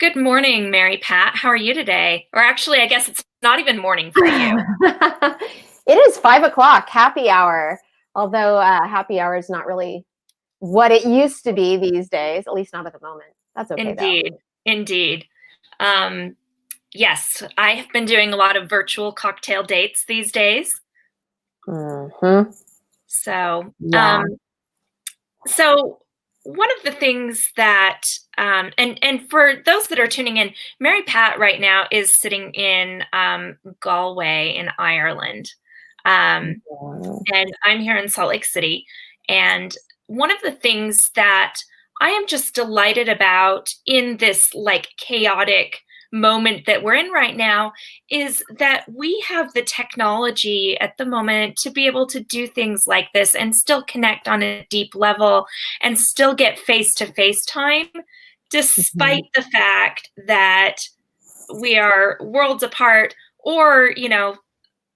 Good morning, Mary Pat. How are you today? Or actually, I guess it's not even morning for you. It is 5 o'clock, happy hour. Although happy hour is not really what it used to be these days, at least not at the moment. That's okay though. Indeed, indeed. Um, yes, I have been doing a lot of virtual cocktail dates these days. Hmm. So, Yeah. so one of the things that, and for those that are tuning in, Mary Pat right now is sitting in Galway in Ireland. Um, Mhm. and I'm here in Salt Lake City. And one of the things that I am just delighted about in this like chaotic moment that we're in right now is that we have the technology at the moment to be able to do things like this and still connect on a deep level and still get face to face time, despite Mhm. the fact that we are worlds apart or,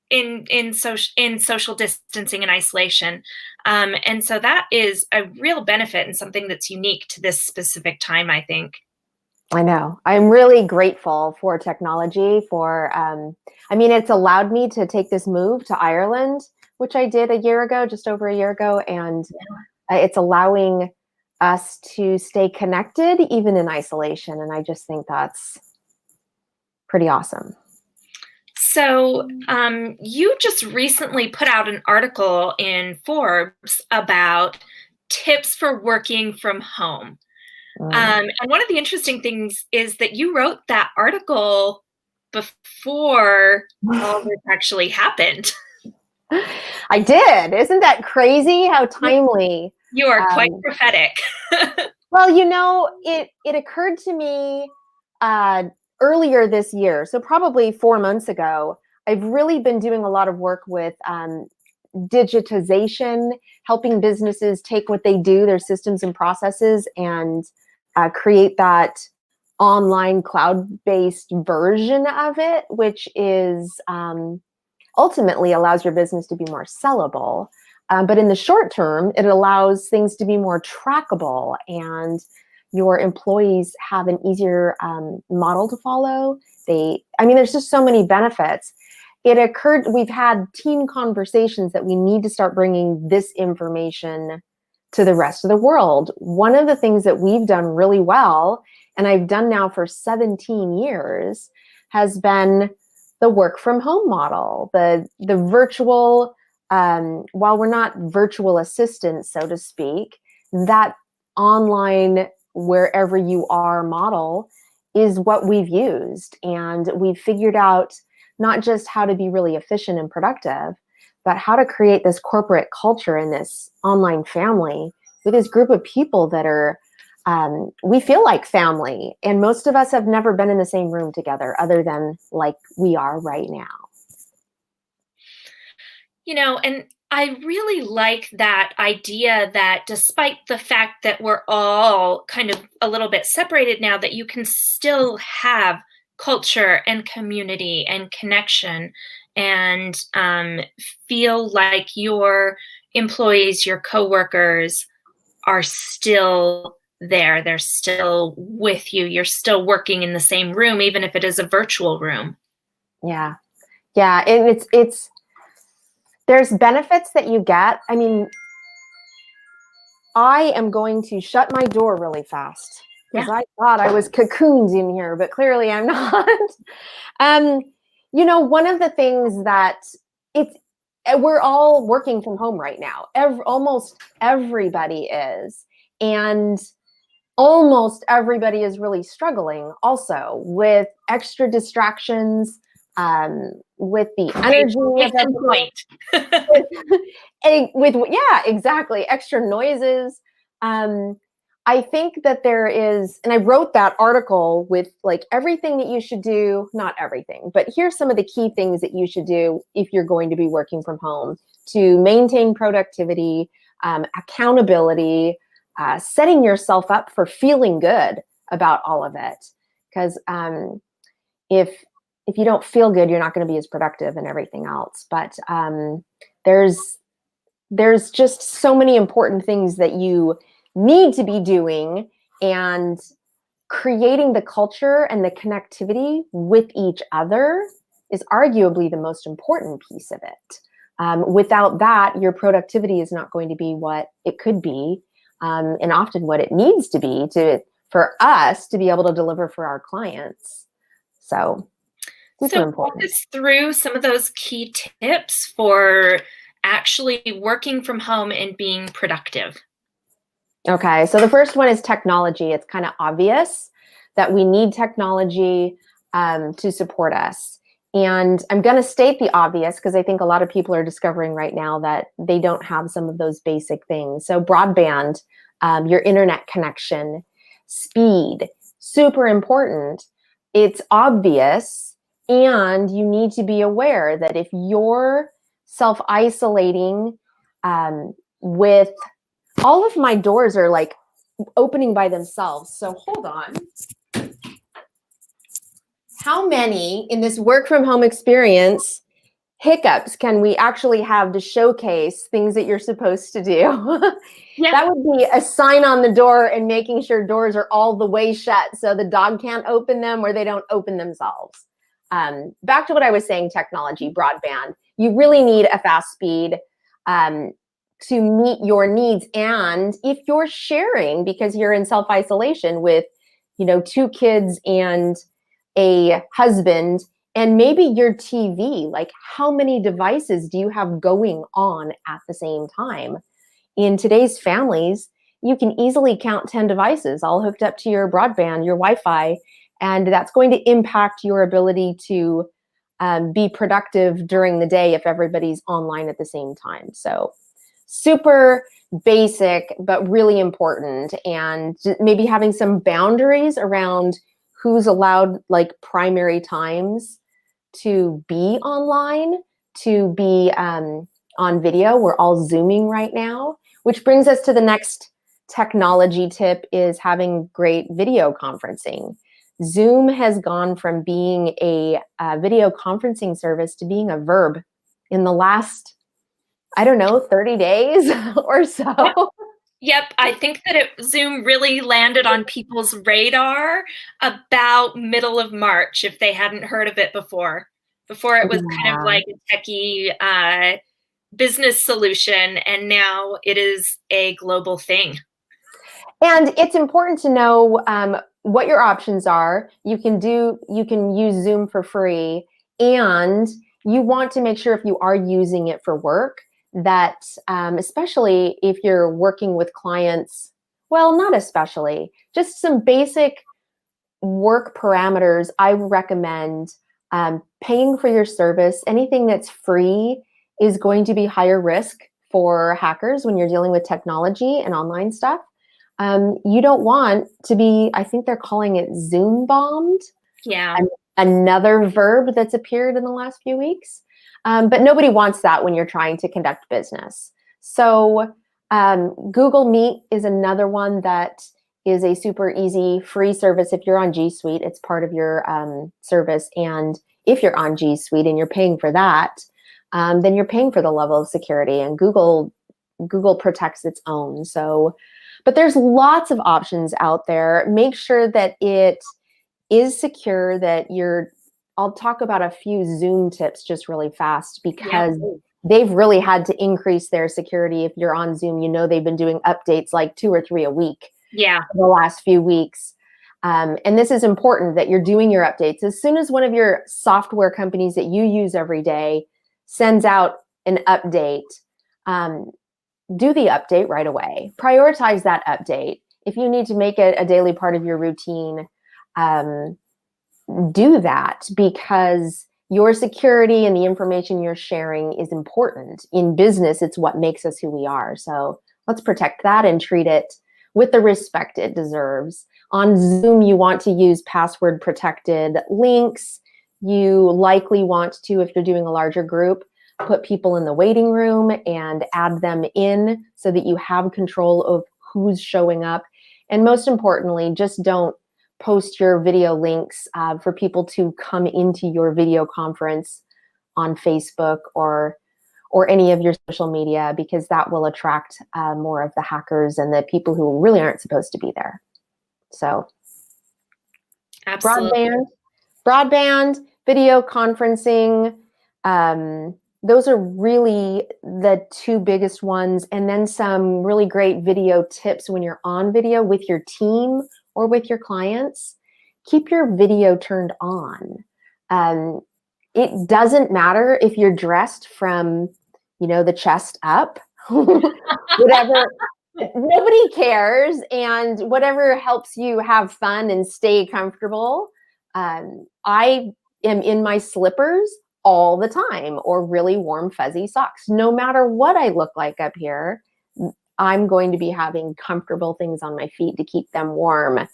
in social distancing and isolation, and so that is a real benefit and something that's unique to this specific time, I think. I know. I'm really grateful for technology it's allowed me to take this move to Ireland, which I did a year ago, just over a year ago. And it's allowing us to stay connected even in isolation. And I just think that's pretty awesome. So, you just recently put out an article in Forbes about tips for working from home. Mm. And one of the interesting things is that you wrote that article before all this actually happened. I did. Isn't that crazy how timely? You are quite Um, prophetic. well, it occurred to me earlier this year, so probably 4 months ago. I've really been doing a lot of work with digitization, helping businesses take what they do, their systems and processes, and create that online cloud-based version of it, which is ultimately allows your business to be more sellable. But in the short term, it allows things to be more trackable and your employees have an easier model to follow. There's just so many benefits. We've had team conversations that we need to start bringing this information to the rest of the world. One of the things that we've done really well, and I've done now for 17 years, has been the work from home model, the virtual, while we're not virtual assistants, so to speak, that online wherever you are model is what we've used. And we've figured out not just how to be really efficient and productive, but how to create this corporate culture and this online family with this group of people that are we feel like family, and most of us have never been in the same room together other than like we are right now. And I really like that idea that despite the fact that we're all kind of a little bit separated now, that you can still have culture and community and connection and feel like your employees, your coworkers are still there. They're still with you. You're still working in the same room, even if it is a virtual room. Yeah, yeah, and it's there's benefits that you get. I am going to shut my door really fast because Yeah. I thought I was cocooned in here, but clearly I'm not. um, one of the things that it's we're all working from home right now. Almost everybody is, and almost everybody is really struggling also with extra distractions, with the energy Case of in everything, point. yeah, exactly, extra noises. um I think that there is, and I wrote that article with like everything that you should do, not everything, but here's some of the key things that you should do if you're going to be working from home to maintain productivity, accountability, setting yourself up for feeling good about all of it. Because if you don't feel good, you're not going to be as productive and everything else. But there's just so many important things that you need to be doing, and creating the culture and the connectivity with each other is arguably the most important piece of it. Without that, your productivity is not going to be what it could be, and often what it needs to be for us to be able to deliver for our clients. So super So walk important. us through some of those key tips for actually working from home and being productive. Okay, so the first one is technology. It's kind of obvious that we need technology to support us. And I'm going to state the obvious because I think a lot of people are discovering right now that they don't have some of those basic things. So broadband, your internet connection, speed, super important. It's obvious, and you need to be aware that if you're self-isolating with all of my doors are like opening by themselves. So hold on. How many in this work from home experience hiccups can we actually have to showcase things that you're supposed to do? Yeah. That would be a sign on the door and making sure doors are all the way shut so the dog can't open them or they don't open themselves. Back to what I was saying, technology, broadband. You really need a fast speed to meet your needs. And if you're sharing because you're in self-isolation with, 2 kids and a husband, and maybe your TV, like how many devices do you have going on at the same time? In today's families, you can easily count 10 devices all hooked up to your broadband, your Wi-Fi, and that's going to impact your ability to be productive during the day if everybody's online at the same time. So super basic, but really important. And maybe having some boundaries around who's allowed like primary times to be online, to be on video. We're all Zooming right now, which brings us to the next technology tip is having great video conferencing. Zoom has gone from being a video conferencing service to being a verb in the last, 30 days or so. Yep, I think that Zoom really landed on people's radar about middle of March if they hadn't heard of it before. Before it was kind of like a techie business solution, and now it is a global thing. And it's important to know what your options are. You can use Zoom for free, and you want to make sure if you are using it for work that, especially if you're working with clients, well, not especially, just some basic work parameters, I recommend paying for your service. Anything that's free is going to be higher risk for hackers when you're dealing with technology and online stuff. You don't want to be, I think they're calling it Zoom bombed. Yeah. Another verb that's appeared in the last few weeks. But nobody wants that when you're trying to conduct business. So Google Meet is another one that is a super easy free service. If you're on G Suite, it's part of your service. And if you're on G Suite and you're paying for that, then you're paying for the level of security, and Google protects its own. So, but there's lots of options out there. Make sure that it is secure, that I'll talk about a few Zoom tips just really fast because they've really had to increase their security. If you're on Zoom, they've been doing updates like 2 or 3 a week. Yeah. The last few weeks. And this is important that you're doing your updates. As soon as one of your software companies that you use every day sends out an update, do the update right away. Prioritize that update. If you need to make it a daily part of your routine, do that, because your security and the information you're sharing is important. In business, it's what makes us who we are. So let's protect that and treat it with the respect it deserves. On Zoom, you want to use password protected links. You likely want to, if you're doing a larger group, put people in the waiting room and add them in so that you have control of who's showing up. And most importantly, just don't post your video links for people to come into your video conference on Facebook or any of your social media, because that will attract more of the hackers and the people who really aren't supposed to be there. So Absolutely. Broadband, video conferencing. Those are really the two biggest ones. And then some really great video tips when you're on video with your team or with your clients. Keep your video turned on. It doesn't matter if you're dressed from, the chest up, whatever. Nobody cares, and whatever helps you have fun and stay comfortable. I am in my slippers all the time, or really warm fuzzy socks. No matter what I look like up here, I'm going to be having comfortable things on my feet to keep them warm.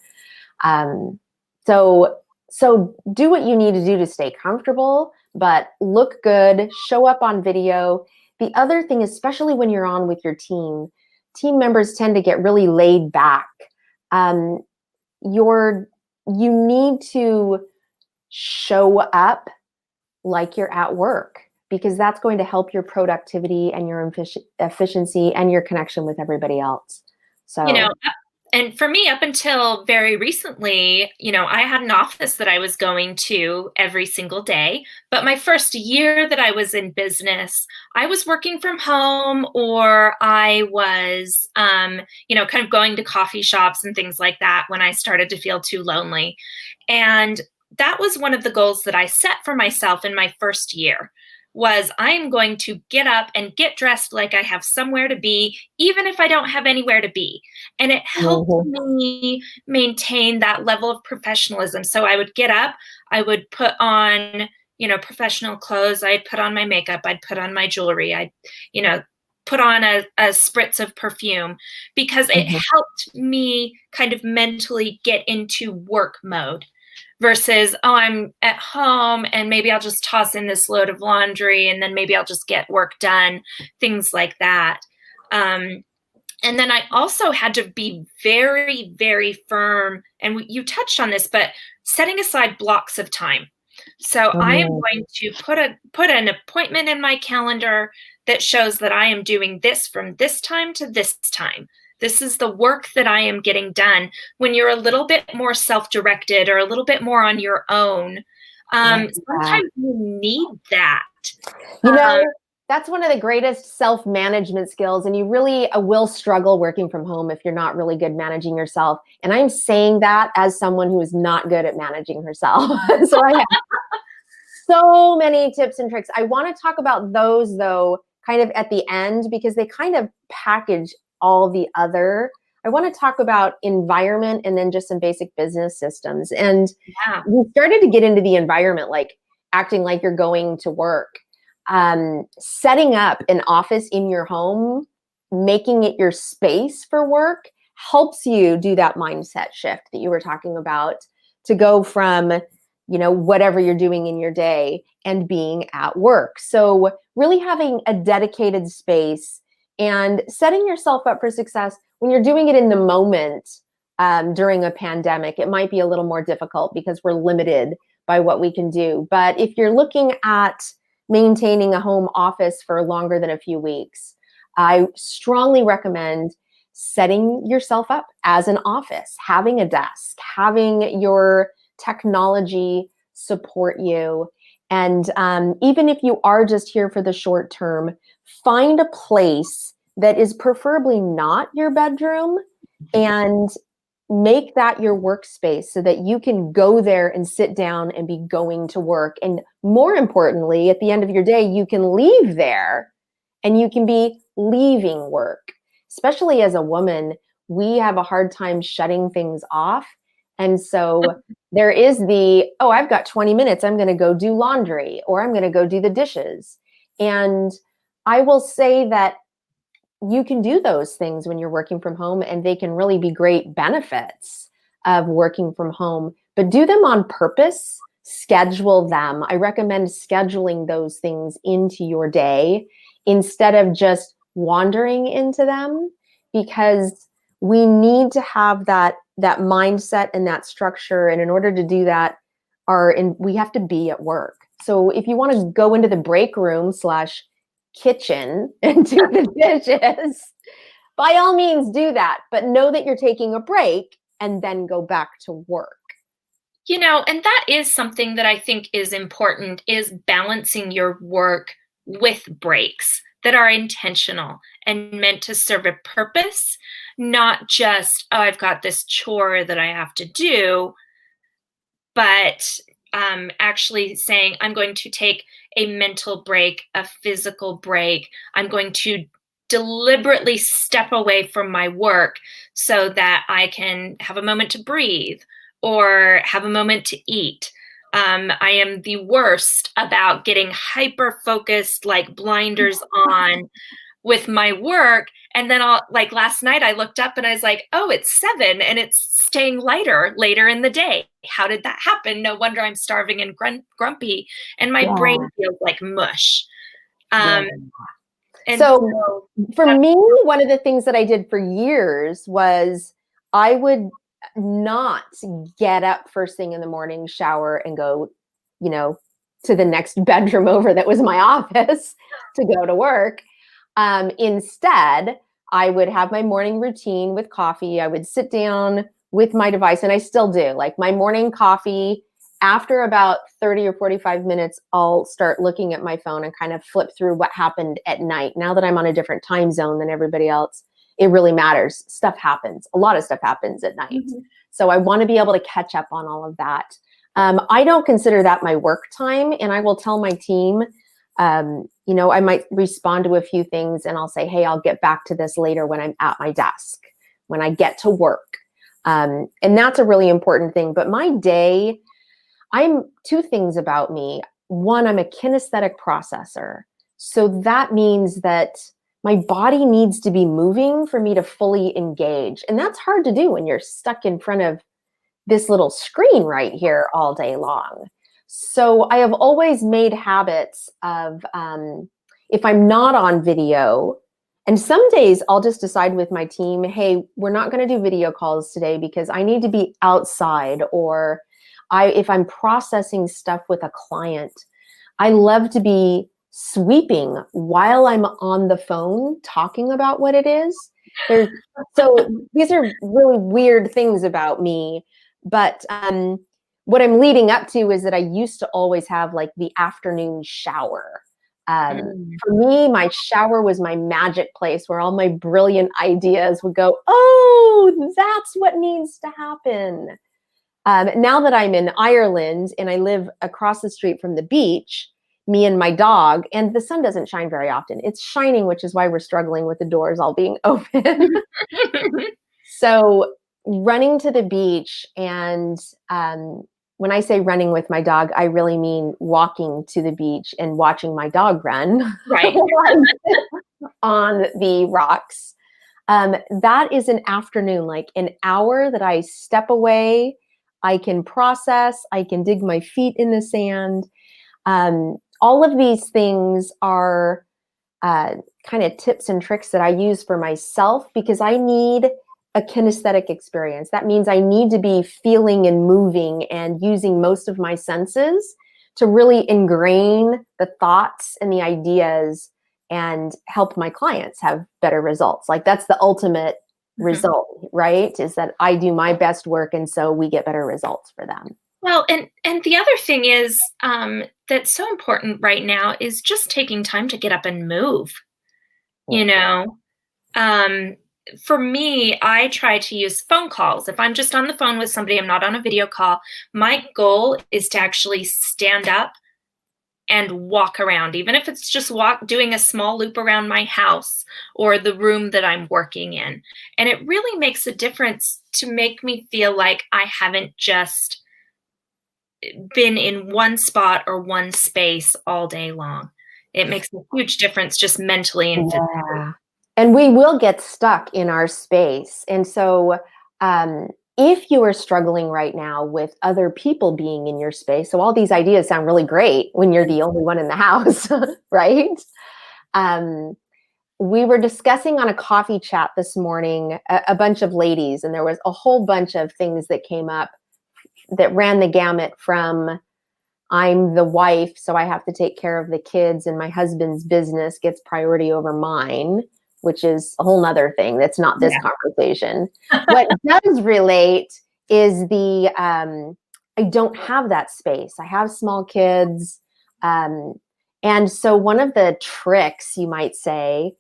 So do what you need to do to stay comfortable, but look good, show up on video. The other thing, especially when you're on with your team members tend to get really laid back. You need to show up like you're at work, because that's going to help your productivity and your efficiency and your connection with everybody else. So, and for me, up until very recently, I had an office that I was going to every single day. But my first year that I was in business, I was working from home, or I was, kind of going to coffee shops and things like that when I started to feel too lonely. And that was one of the goals that I set for myself in my first year. Was I am going to get up and get dressed like I have somewhere to be, even if I don't have anywhere to be. And it helped me maintain that level of professionalism. So I would get up, I would put on, professional clothes. I'd put on my makeup. I'd put on my jewelry. I'd, put on a spritz of perfume, because it helped me kind of mentally get into work mode. Versus, I'm at home and maybe I'll just toss in this load of laundry and then maybe I'll just get work done, things like that. And then I also had to be very, very firm. And you touched on this, but setting aside blocks of time. So I am going to put an appointment in my calendar that shows that I am doing this from this time to this time. This is the work that I am getting done. When you're a little bit more self-directed or a little bit more on your own, sometimes you need that. That's one of the greatest self-management skills, and you really will struggle working from home if you're not really good managing yourself. And I'm saying that as someone who is not good at managing herself. So I have so many tips and tricks. I want to talk about those, though, kind of at the end, because they kind of package all the other. I want to talk about environment and then just some basic business systems. And we started to get into the environment, like acting like you're going to work, setting up an office in your home, making it your space for work helps you do that mindset shift that you were talking about, to go from, whatever you're doing in your day and being at work. So really having a dedicated space and setting yourself up for success. When you're doing it in the moment during a pandemic, it might be a little more difficult because we're limited by what we can do. But if you're looking at maintaining a home office for longer than a few weeks, I strongly recommend setting yourself up as an office, having a desk, having your technology support you. And even if you are just here for the short term, find a place that is preferably not your bedroom and make that your workspace so that you can go there and sit down and be going to work. And more importantly, at the end of your day, you can leave there and you can be leaving work. Especially as a woman, we have a hard time shutting things off. And so there is I've got 20 minutes. I'm going to go do laundry, or I'm going to go do the dishes. And I will say that you can do those things when you're working from home, and they can really be great benefits of working from home, but do them on purpose, schedule them. I recommend scheduling those things into your day instead of just wandering into them, because we need to have that mindset and that structure. And in order to do that, we have to be at work. So if you want to go into the break room / kitchen and do the dishes, by all means do that, but know that you're taking a break and then go back to work. And that is something that I think is important, is balancing your work with breaks that are intentional and meant to serve a purpose, not just, oh, I've got this chore that I have to do, but actually saying, I'm going to take a mental break, a physical break. I'm going to deliberately step away from my work so that I can have a moment to breathe or have a moment to eat. I am the worst about getting hyper focused, like blinders on with my work. And then like last night I looked up and I was like, oh, it's 7 and it's staying lighter later in the day. How did that happen? No wonder I'm starving and grumpy and my brain Yeah. feels like mush. Yeah. And So for me, one of the things that I did for years was I would not get up first thing in the morning, shower, and go, to the next bedroom over that was my office to go to work. Instead, I would have my morning routine with coffee. I would sit down with my device, and I still do. Like my morning coffee, after about 30 or 45 minutes, I'll start looking at my phone and kind of flip through what happened at night. Now that I'm on a different time zone than everybody else, it really matters. Stuff happens. A lot of stuff happens at night. Mm-hmm. So I want to be able to catch up on all of that. I don't consider that my work time, and I will tell my team, I might respond to a few things and I'll say, hey, I'll get back to this later when I'm at my desk, when I get to work. And that's a really important thing. But my day, I'm 2 things about me. One, I'm a kinesthetic processor. So that means that my body needs to be moving for me to fully engage. And that's hard to do when you're stuck in front of this little screen right here all day long. So I have always made habits of, if I'm not on video, and some days I'll just decide with my team, hey, we're not going to do video calls today because I need to be outside, or if I'm processing stuff with a client, I love to be sweeping while I'm on the phone talking about what it is. So these are really weird things about me, but what I'm leading up to is that I used to always have like the afternoon shower. For me, my shower was my magic place where all my brilliant ideas would go, oh, that's what needs to happen. Now that I'm in Ireland and I live across the street from the beach, me and my dog, and the sun doesn't shine very often. It's shining, which is why we're struggling with the doors all being open. So running to the beach, and when I say running with my dog, I really mean walking to the beach and watching my dog run right on the rocks. That is an afternoon, like an hour that I step away. I can process, I can dig my feet in the sand. All of these things are kind of tips and tricks that I use for myself because I need a kinesthetic experience. That means I need to be feeling and moving and using most of my senses to really ingrain the thoughts and the ideas and help my clients have better results. Like that's the ultimate result, right? Is that I do my best work and so we get better results for them. Well, and the other thing is that's so important right now is just taking time to get up and move. For me, I try to use phone calls. If I'm just on the phone with somebody, I'm not on a video call, my goal is to actually stand up and walk around, even if it's just doing a small loop around my house or the room that I'm working in. And it really makes a difference to make me feel like I haven't just been in one spot or one space all day long. It makes a huge difference just mentally and physically. And we will get stuck in our space. And so if you are struggling right now with other people being in your space, so all these ideas sound really great when you're the only one in the house, right? We were discussing on a coffee chat this morning, a bunch of ladies, and there was a whole bunch of things that came up that ran the gamut from I'm the wife, so I have to take care of the kids, and my husband's business gets priority over mine, which is a whole nother thing. That's not this conversation. What does relate is the I don't have that space. I have small kids. And so one of the tricks, you might say,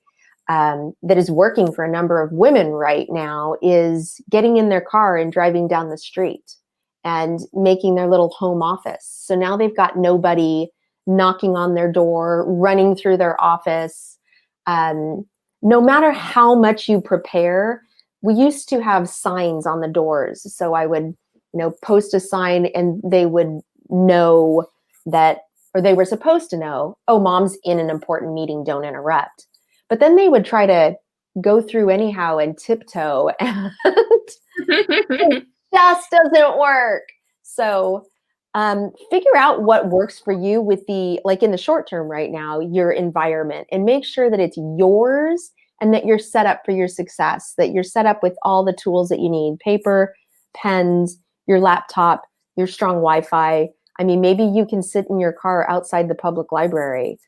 that is working for a number of women right now is getting in their car and driving down the street and making their little home office. So now they've got nobody knocking on their door, running through their office. No matter how much you prepare, we used to have signs on the doors. So I would, post a sign and they would know that, or they were supposed to know, oh, mom's in an important meeting, don't interrupt. But then they would try to go through anyhow and tiptoe, and it just doesn't work. So figure out what works for you with in the short term right now, your environment, and make sure that it's yours and that you're set up for your success, that you're set up with all the tools that you need, paper, pens, your laptop, your strong Wi-Fi. I mean, maybe you can sit in your car outside the public library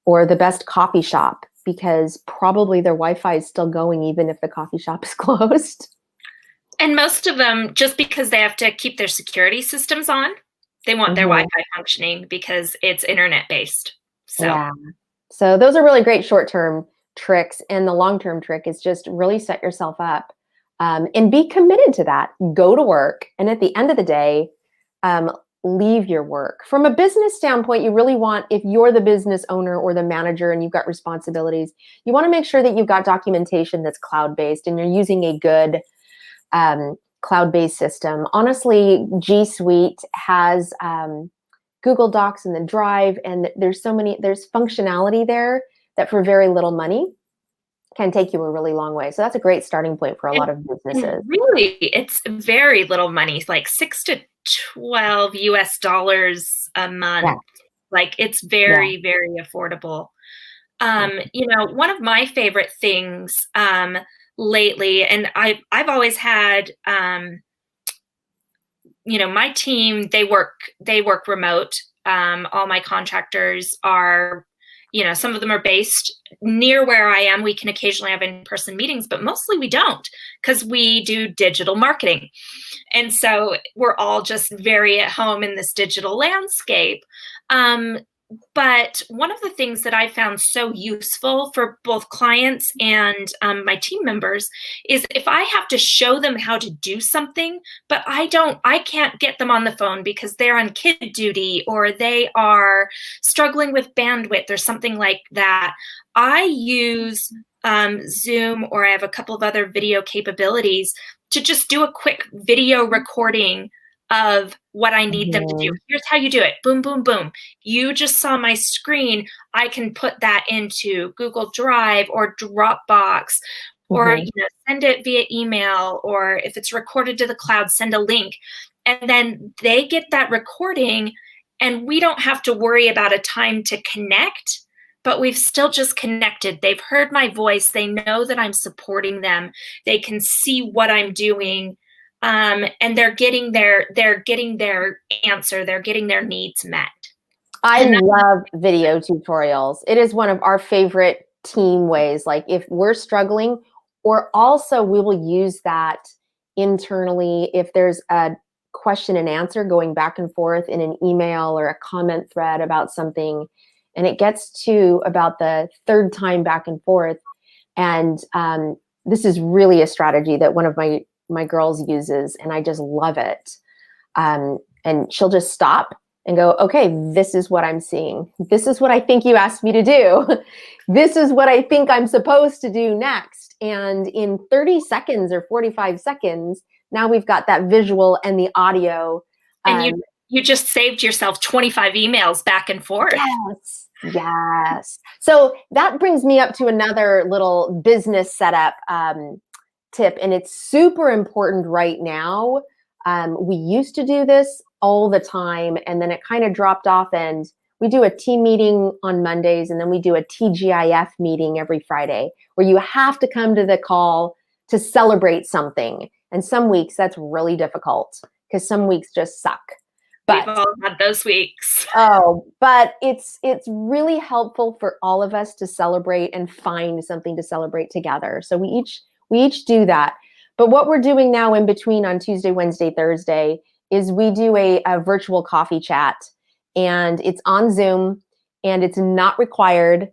or the best coffee shop, because probably their Wi-Fi is still going even if the coffee shop is closed. And most of them, just because they have to keep their security systems on, they want their Wi-Fi functioning because it's internet-based. Yeah. So those are really great short-term tricks. And the long-term trick is just really set yourself up and be committed to that. Go to work. And at the end of the day, leave your work. From a business standpoint, you really want, if you're the business owner or the manager and you've got responsibilities, you want to make sure that you've got documentation that's cloud-based and you're using a good cloud-based system. Honestly, G Suite has Google Docs and the Drive, and there's functionality there that for very little money can take you a really long way. So that's a great starting point for a lot of businesses. Really, it's very little money, like $6 to $12 US a month. Yeah. Like it's very, very affordable. One of my favorite things lately, and I've always had, my team, they work remote. All my contractors are, some of them are based near where I am. We can occasionally have in-person meetings, but mostly we don't, because we do digital marketing. And so we're all just very at home in this digital landscape. But one of the things that I found so useful for both clients and my team members is if I have to show them how to do something, but I can't get them on the phone because they're on kid duty or they are struggling with bandwidth or something like that, I use Zoom, or I have a couple of other video capabilities to just do a quick video recording of what I need them to do. Here's how you do it. Boom, boom, boom. You just saw my screen. I can put that into Google Drive or Dropbox, or send it via email, or if it's recorded to the cloud, send a link. And then they get that recording, and we don't have to worry about a time to connect, but we've still just connected. They've heard my voice. They know that I'm supporting them. They can see what I'm doing. And they're getting their answer. They're getting their needs met. I love video tutorials. It is one of our favorite team ways. Like if we're struggling, or also we will use that internally if there's a question and answer going back and forth in an email or a comment thread about something, and it gets to about the third time back and forth. And this is really a strategy that one of my girls uses, and I just love it. And she'll just stop and go, okay, this is what I'm seeing. This is what I think you asked me to do. This is what I think I'm supposed to do next. And in 30 seconds or 45 seconds, now we've got that visual and the audio. And you just saved yourself 25 emails back and forth. Yes. So that brings me up to another little business setup tip, and it's super important right now. We used to do this all the time, and then it kind of dropped off, and we do a team meeting on Mondays, and then we do a TGIF meeting every Friday, where you have to come to the call to celebrate something. And some weeks that's really difficult because some weeks just suck. But we've all had those weeks. But it's really helpful for all of us to celebrate and find something to celebrate together. So we each do that. But what we're doing now in between on Tuesday, Wednesday, Thursday is we do a virtual coffee chat, and it's on Zoom, and it's not required.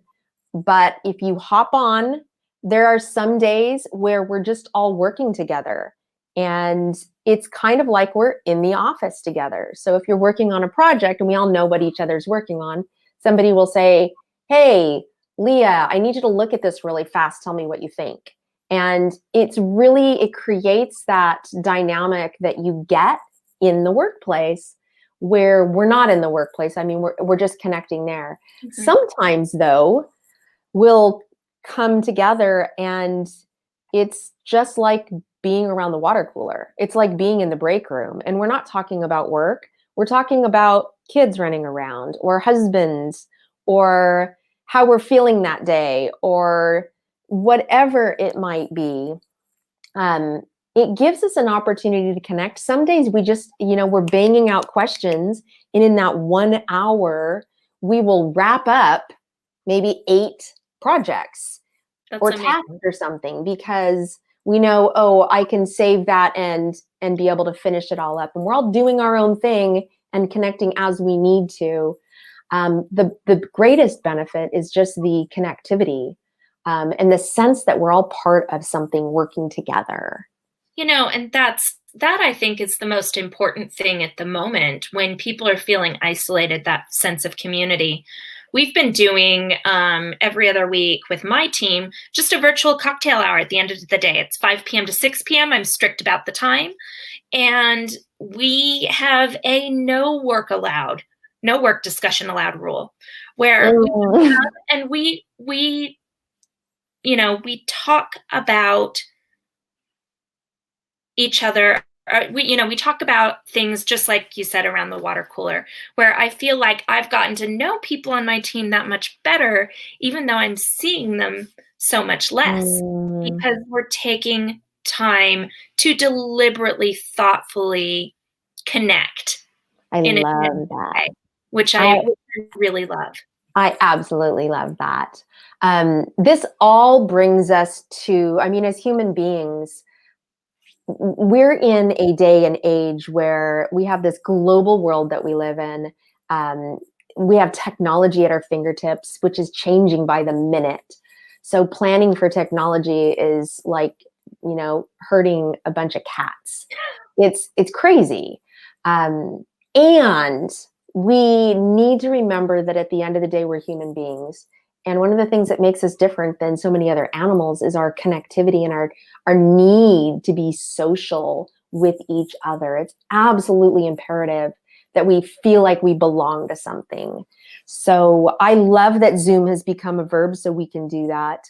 But if you hop on, there are some days where we're just all working together, and it's kind of like we're in the office together. So if you're working on a project and we all know what each other's working on, somebody will say, hey, Leah, I need you to look at this really fast. Tell me what you think. And it creates that dynamic that you get in the workplace where we're not in the workplace. I mean, we're just connecting there. Mm-hmm. Sometimes though, we'll come together and it's just like being around the water cooler. It's like being in the break room, and we're not talking about work. We're talking about kids running around, or husbands, or how we're feeling that day, or whatever it might be. It gives us an opportunity to connect. Some days we just, we're banging out questions, and in that 1 hour, we will wrap up maybe 8 projects. That's or tasks or something, because we know, oh, I can save that and be able to finish it all up. And we're all doing our own thing and connecting as we need to. The greatest benefit is just the connectivity and the sense that we're all part of something working together. And that I think is the most important thing at the moment when people are feeling isolated, that sense of community. We've been doing every other week with my team, just a virtual cocktail hour at the end of the day. It's 5 p.m. to 6 p.m. I'm strict about the time. And we have a no work discussion allowed rule where we talk about each other. We talk about things just like you said around the water cooler, where I feel like I've gotten to know people on my team that much better, even though I'm seeing them so much less, because we're taking time to deliberately, thoughtfully connect. I love that. Way, which I really love. I absolutely love that. This all brings us to, as human beings, we're in a day and age where we have this global world that we live in. We have technology at our fingertips, which is changing by the minute. So planning for technology is like, herding a bunch of cats. It's crazy. And we need to remember that at the end of the day, we're human beings. And one of the things that makes us different than so many other animals is our connectivity and our need to be social with each other. It's absolutely imperative that we feel like we belong to something. So I love that Zoom has become a verb so we can do that.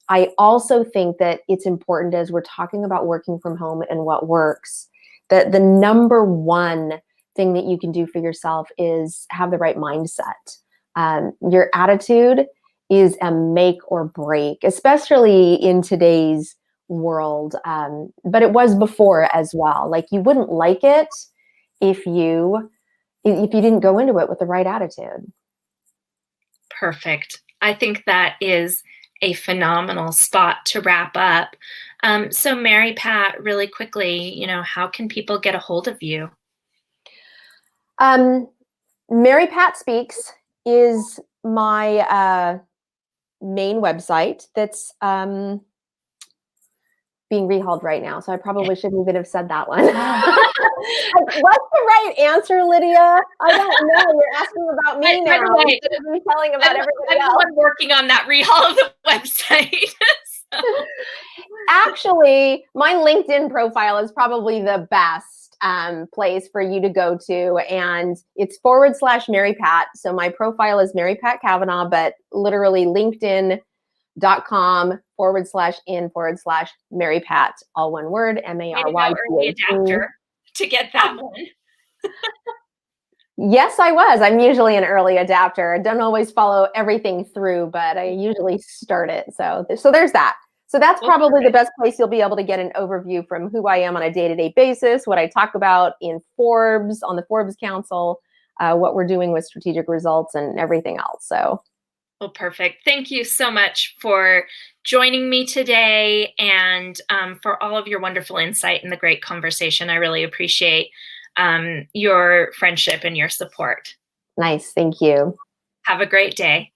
I also think that it's important, as we're talking about working from home and what works, that the number one thing that you can do for yourself is have the right mindset. Your attitude is a make or break, especially in today's world. But it was before as well. Like, you wouldn't like it if you didn't go into it with the right attitude. Perfect. I think that is a phenomenal spot to wrap up. So MaryPat, really quickly, how can people get a hold of you? MaryPat Speaks is my main website that's being rehauled right now. So I probably shouldn't even have said that one. What's the right answer, Lydia? I don't know. You're asking about me now. Instead of me telling about everybody else. I'm working on that rehaul of the website. Actually, my LinkedIn profile is probably the best place for you to go to. And it's /MaryPat. So my profile is MaryPat Kavanagh, but literally LinkedIn.com/in/MaryPat, all one word, MaryPat. Early adapter to get that one. Yes, I was. I'm usually an early adapter. I don't always follow everything through, but I usually start it. So there's that. So that's probably the best place you'll be able to get an overview from who I am on a day-to-day basis, what I talk about in Forbes, on the Forbes Council, what we're doing with strategic results, and everything else. So Well, perfect. Thank you so much for joining me today and for all of your wonderful insight and the great conversation. I really appreciate your friendship and your support. Nice. Thank you. Have a great day.